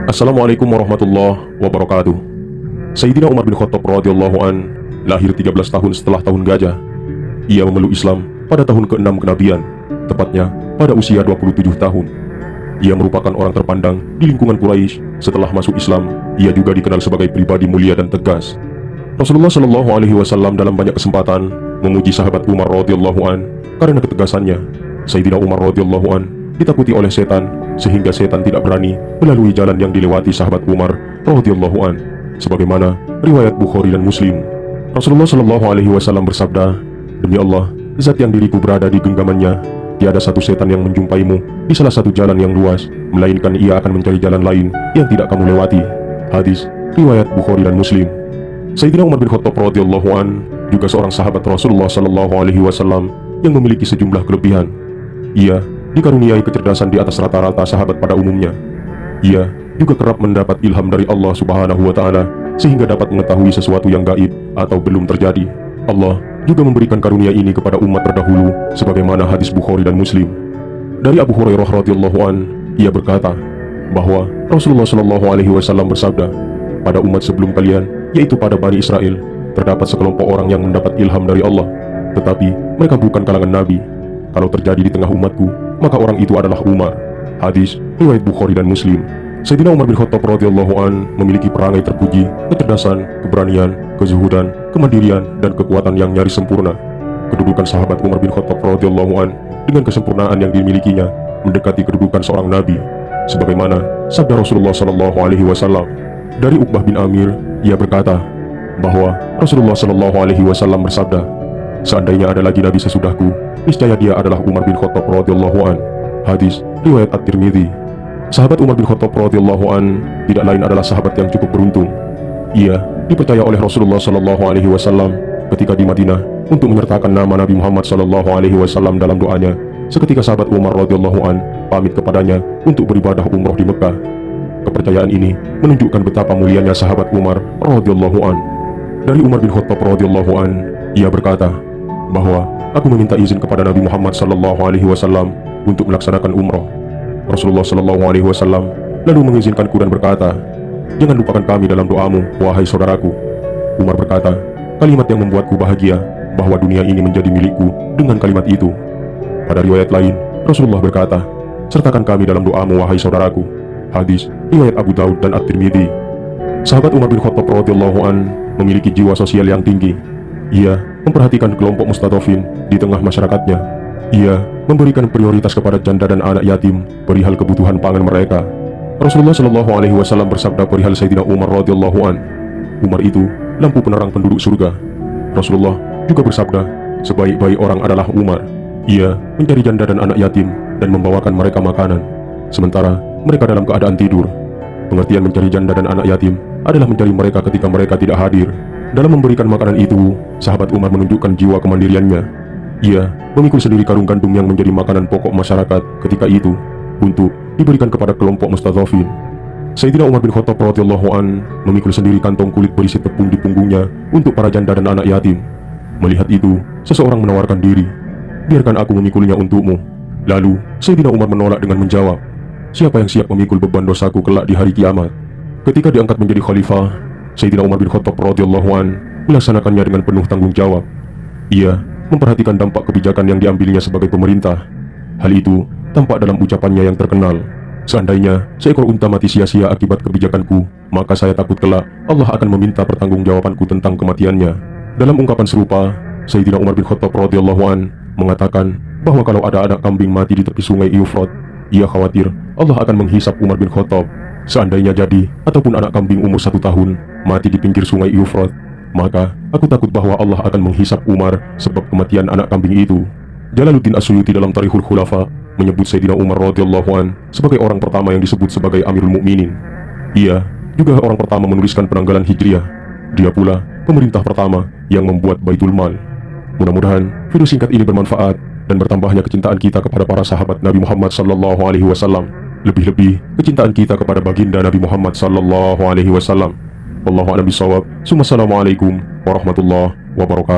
Assalamualaikum warahmatullahi wabarakatuh. Sayyidina Umar bin Khattab radhiyallahu an lahir 13 tahun setelah tahun gajah. Ia memeluk Islam pada tahun ke-6 kenabian, tepatnya pada usia 27 tahun. Ia merupakan orang terpandang di lingkungan Quraisy. Setelah masuk Islam, ia juga dikenal sebagai pribadi mulia dan tegas. Rasulullah Shallallahu Alaihi Wasallam dalam banyak kesempatan memuji sahabat Umar radhiyallahu an karena ketegasannya. Sayyidina Umar radhiyallahu an ditakuti oleh setan, sehingga setan tidak berani melalui jalan yang dilewati sahabat Umar radhiyallahu an. Sebagaimana riwayat Bukhari dan Muslim, Rasulullah Shallallahu Alaihi Wasallam bersabda, "Demi Allah, zat yang diriku berada di genggamannya, tiada satu setan yang menjumpaimu di salah satu jalan yang luas, melainkan ia akan mencari jalan lain yang tidak kamu lewati." Hadis riwayat Bukhari dan Muslim. Sayyidina Umar bin Khattab radhiyallahu an juga seorang sahabat Rasulullah Shallallahu Alaihi Wasallam yang memiliki sejumlah kelebihan. Ia dikaruniai kecerdasan di atas rata-rata sahabat pada umumnya. Ia juga kerap mendapat ilham dari Allah Subhanahu wa Ta'ala, sehingga dapat mengetahui sesuatu yang gaib atau belum terjadi. Allah juga memberikan karunia ini kepada umat terdahulu, sebagaimana hadis Bukhari dan Muslim. Dari Abu Hurairah radhiyallahu an, ia berkata bahwa Rasulullah Shallallahu Alaihi Wasallam bersabda, "Pada umat sebelum kalian, yaitu pada Bani Israel, terdapat sekelompok orang yang mendapat ilham dari Allah, tetapi mereka bukan kalangan Nabi. Kalau terjadi di tengah umatku, maka orang itu adalah Umar." Hadis riwayat Bukhari dan Muslim. Sayyidina Umar bin Khattab radhiyallahu an memiliki perangai terpuji, kecerdasan, keberanian, kezuhudan, kemandirian, dan kekuatan yang nyaris sempurna. Kedudukan sahabat Umar bin Khattab radhiyallahu an dengan kesempurnaan yang dimilikinya mendekati kedudukan seorang nabi. Sebagaimana sabda Rasulullah Shallallahu Alaihi Wasallam dari Uqbah bin Amir, ia berkata bahwa Rasulullah Shallallahu Alaihi Wasallam bersabda, "Seandainya ada lagi nabi sesudahku, niscaya dia adalah Umar bin Khattab radhiyallahu an." Hadis riwayat At-Tirmidzi. Sahabat Umar bin Khattab radhiyallahu an tidak lain adalah sahabat yang cukup beruntung. Ia dipercaya oleh Rasulullah Shallallahu Alaihi Wasallam ketika di Madinah untuk menyertakan nama Nabi Muhammad Shallallahu Alaihi Wasallam dalam doanya. Seketika sahabat Umar radhiyallahu an pamit kepadanya untuk beribadah umroh di Mekah. Kepercayaan ini menunjukkan betapa mulianya sahabat Umar radhiyallahu an. Dari Umar bin Khattab radhiyallahu an, ia berkata bahwa aku meminta izin kepada Nabi Muhammad Shallallahu Alaihi Wasallam untuk melaksanakan umroh. Rasulullah Shallallahu Alaihi Wasallam lalu mengizinkanku dan berkata, "Jangan lupakan kami dalam doamu, wahai saudaraku." Umar berkata, "Kalimat yang membuatku bahagia bahwa dunia ini menjadi milikku dengan kalimat itu." Pada riwayat lain, Rasulullah berkata, "Sertakan kami dalam doamu, wahai saudaraku." Hadis riwayat Abu Daud dan At-Tirmidzi. Sahabat Umar bin Khattab radhiyallahu an memiliki jiwa sosial yang tinggi. Ia memperhatikan kelompok mustadhafin di tengah masyarakatnya. Ia memberikan prioritas kepada janda dan anak yatim perihal kebutuhan pangan mereka. Rasulullah Shallallahu Alaihi Wasallam bersabda perihal Sayyidina Umar radhiyallahu an, "Umar itu lampu penerang penduduk surga." Rasulullah juga bersabda, "Sebaik-baik orang adalah Umar. Ia mencari janda dan anak yatim dan membawakan mereka makanan, sementara mereka dalam keadaan tidur." Pengertian mencari janda dan anak yatim adalah mencari mereka ketika mereka tidak hadir. Dalam memberikan makanan itu, sahabat Umar menunjukkan jiwa kemandiriannya. Ia memikul sendiri karung gandum yang menjadi makanan pokok masyarakat ketika itu untuk diberikan kepada kelompok mustadhafin. Sayyidina Umar bin Khattab radhiyallahu an memikul sendiri kantong kulit berisi tepung di punggungnya untuk para janda dan anak yatim. Melihat itu, seseorang menawarkan diri, "Biarkan aku memikulnya untukmu." Lalu Sayyidina Umar menolak dengan menjawab, "Siapa yang siap memikul beban dosaku kelak di hari kiamat?" Ketika diangkat menjadi khalifah, Sayyidina Umar bin Khattab radhiyallahu an melaksanakannya dengan penuh tanggung jawab. Ia memperhatikan dampak kebijakan yang diambilnya sebagai pemerintah. Hal itu tampak dalam ucapannya yang terkenal, "Seandainya seekor unta mati sia-sia akibat kebijakanku, maka saya takut kelak Allah akan meminta pertanggungjawabanku tentang kematiannya." Dalam ungkapan serupa, Sayyidina Umar bin Khattab radhiyallahu an mengatakan bahwa kalau ada anak kambing mati di tepi sungai Eufrat, ia khawatir Allah akan menghisap Umar bin Khattab. Seandainya jadi, ataupun anak kambing umur 1 tahun mati di pinggir sungai Eufrat, maka aku takut bahwa Allah akan menghisap Umar sebab kematian anak kambing itu. Jalaluddin As-Suyuti dalam Tarikhul Khulafa menyebut Sayyidina Umar radhiyallahu an sebagai orang pertama yang disebut sebagai Amirul Mukminin. Ia juga orang pertama menuliskan penanggalan Hijriah. Dia pula pemerintah pertama yang membuat Baitul Mal. Mudah-mudahan video singkat ini bermanfaat dan bertambahnya kecintaan kita kepada para sahabat Nabi Muhammad Sallallahu Alaihi Wasallam. Lebih-lebih kecintaan kita kepada baginda Nabi Muhammad Sallallahu Alaihi Wasallam. Wallahu a'lam bishawab. Assalamualaikum warahmatullahi wabarakatuh.